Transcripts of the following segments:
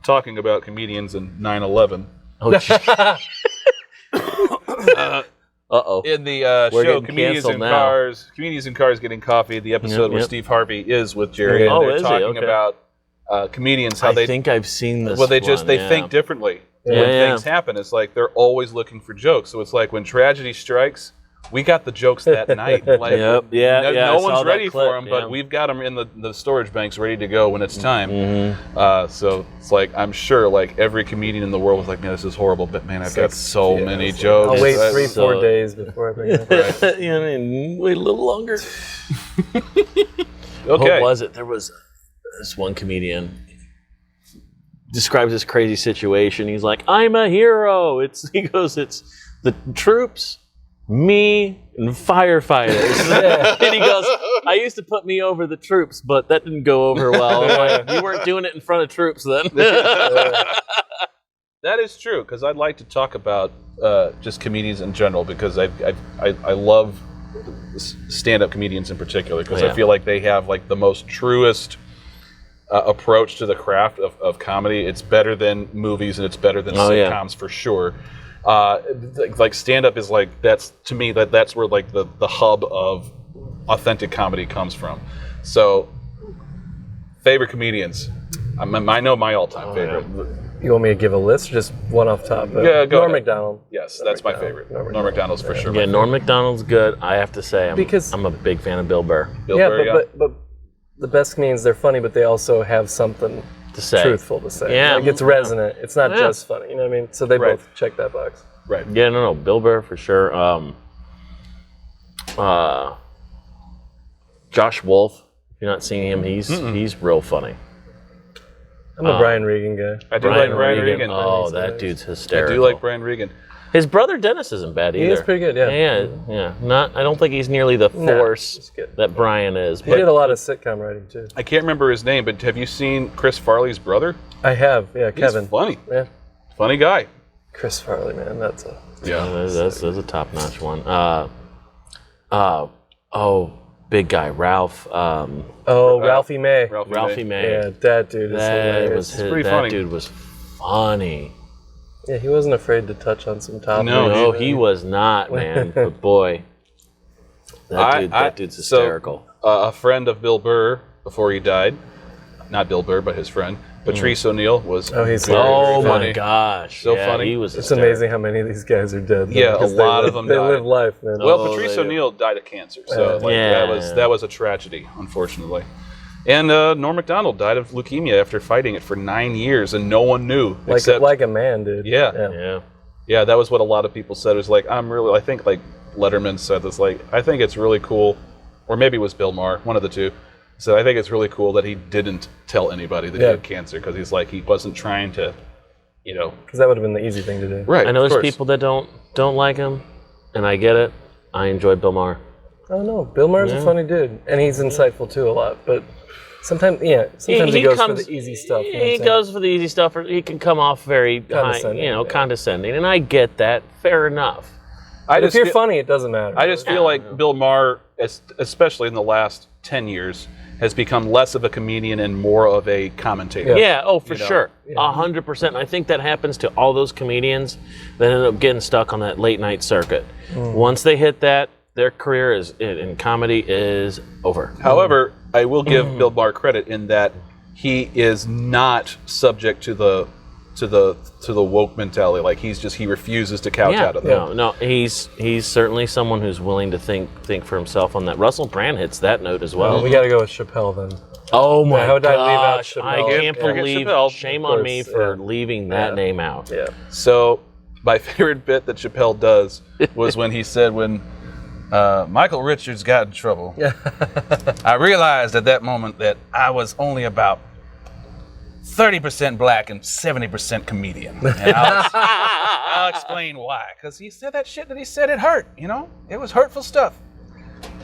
talking about comedians and 9/11. Oh, uh-oh. In the show Comedians in Cars Getting Coffee, the episode where Steve Harvey is with Jerry, and they're talking about comedians, how I think I've seen this. Well, they think differently. When things happen, it's like they're always looking for jokes. So it's like when tragedy strikes, we got the jokes that night. Like, no one's ready for them, but we've got them in the storage banks ready to go when it's time. So it's like, I'm sure like every comedian in the world was like, man, this is horrible, but man, I've got so many jokes. I'll wait 3-4 days before I bring it up. Right. I mean, wait a little longer. Okay. What was it? There was this one comedian describes this crazy situation. He's like, I'm a hero. He goes, it's the troops, me, and firefighters. And he goes, I used to put me over the troops, but that didn't go over well. I'm like, you weren't doing it in front of troops then. That is true, because I'd like to talk about just comedians in general, because I love stand-up comedians in particular, because I feel like they have like the most truest approach to the craft of comedy. It's better than movies and it's better than sitcoms for sure. Like stand-up is like, that's to me that's where like the hub of authentic comedy comes from. So favorite comedians, I know my all-time favorite. You want me to give a list or just one off top? Yeah, go Norm ahead. Macdonald. Yes, that's my favorite. Norm Macdonald's for sure. Yeah, Norm Macdonald's good. I have to say, I'm a big fan of Bill Burr. Bill Burr, but the best comedians, they're funny, but they also have something to say, truthful to say. Yeah, like it's resonant. It's not just funny. You know what I mean? So they both check that box. Right. Yeah, no, Bill Burr for sure. Josh Wolf. If you're not seeing him, he's real funny. I'm a Brian Regan guy. I do like Brian Regan. Oh, that dude's hysterical. I do like Brian Regan. His brother Dennis isn't bad either. He is pretty good, yeah. Yeah. I don't think he's nearly the force that Brian is. He did a lot of sitcom writing too. I can't remember his name, but have you seen Chris Farley's brother? I have, Kevin. He's funny. Yeah. Funny guy. Chris Farley, man, that's a... that's a top-notch one. Big guy, Ralph. Ralphie May. Ralphie May. Yeah, that dude is hilarious. That dude was funny. Yeah, he wasn't afraid to touch on some topics. No, he was not, man. But boy, that dude's hysterical. So, a friend of Bill Burr before he died, not Bill Burr, but his friend, Patrice O'Neill was. He's funny. My gosh, so funny. He was. It's amazing how many of these guys are dead. Though, yeah, a lot of them. They died. live life, man. Well, Patrice O'Neill died of cancer, so that was a tragedy, unfortunately. And Norm Macdonald died of leukemia after fighting it for 9 years, and no one knew. Like a man, dude. Yeah. That was what a lot of people said. It was like, I think like Letterman said this, like, I think it's really cool, or maybe it was Bill Maher, one of the two, said, I think it's really cool that he didn't tell anybody that he had cancer, because he's like, he wasn't trying to, Because that would have been the easy thing to do. Right. I know there's people that don't like him, and I get it. I enjoy Bill Maher. I don't know. Bill Maher's a funny dude, and he's insightful too a lot, but... Sometimes he goes for the easy stuff. He goes for the easy stuff, or he can come off very condescending, and I get that. Fair enough. If you're funny, it doesn't matter. I just feel like Bill Maher, especially in the last 10 years, has become less of a comedian and more of a commentator. Yeah, for sure. 100%. I think that happens to all those comedians that end up getting stuck on that late night circuit. Once they hit that, their career in comedy is over. However, I will give Bill Maher credit in that he is not subject to the woke mentality. Like he refuses to couch out of that. No, he's certainly someone who's willing to think for himself on that. Russell Brand hits that note as well. We got to go with Chappelle then. Oh my how would I leave out gosh! Chappelle? I can't believe. Chappelle. Shame on me for leaving that name out. Yeah. So my favorite bit that Chappelle does was when he said when Michael Richards got in trouble. I realized at that moment that I was only about 30% black and 70% comedian. And I'll explain why. Because he said that shit that he said, it hurt, It was hurtful stuff.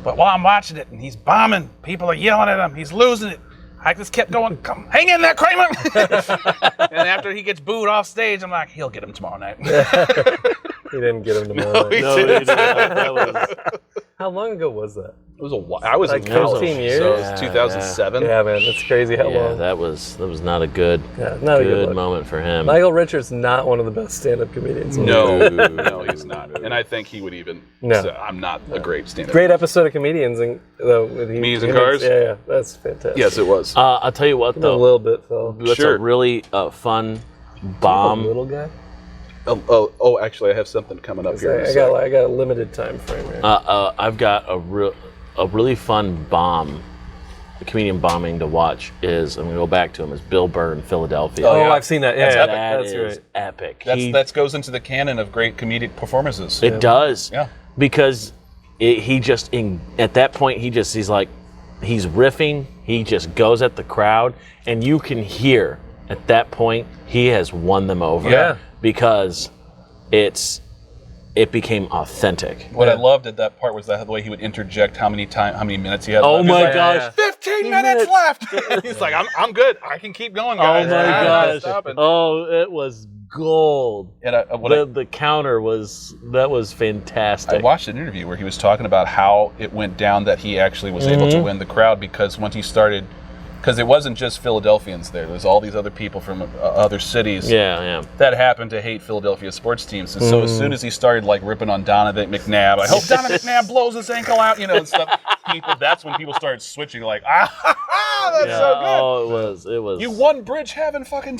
But while I'm watching it and he's bombing, people are yelling at him, he's losing it. I just kept going, come, hang in there, Kramer! And after he gets booed off stage, I'm like, he'll get him tomorrow night. He didn't get him tomorrow night. No, he didn't. How long ago was that? It was a while. I was Like in college, 15 years? so it was 2007. Yeah, man, that's crazy how Yeah, long. that was not a good not a good good look. moment for him. Michael Richards not one of the best stand-up comedians. No, he's not. And I think he would even say, I'm not a great stand-up. Great episode of Comedians. With Me's and Cars? Yeah, that's fantastic. Yes, it was. I'll tell you what A though. little bit, Phil. That's Sure. a really fun bomb. Little guy. Oh, actually, I have something coming up here. I got a limited time frame here. I've got a really fun bomb, a comedian bombing to watch is, I'm going to go back to him, is Bill Burr in Philadelphia. Oh, I've seen that. Yeah, That's That that's is right. epic. That goes into the canon of great comedic performances. It does. Yeah. Because at that point, he's like, he's riffing, he just goes at the crowd, and you can hear at that point, he has won them over. Yeah. Because it became authentic. What I loved at that part was the way he would interject how many minutes he had Oh left. my He's like, gosh. 15 minutes left. He's like, I'm good. I can keep going, Oh guys. my I'm not gosh. stopping. Oh, it was gold. And The counter was fantastic. I watched an interview where he was talking about how it went down that he actually was able to win the crowd, because once he started, because it wasn't just Philadelphians there. There's all these other people from other cities Yeah. that happened to hate Philadelphia sports teams. And so as soon as he started like ripping on Donovan McNabb, I hope Donovan McNabb blows his ankle out, and stuff. That's when people started switching, like, that's so good. Oh, it was. You won Bridge Heaven fucking.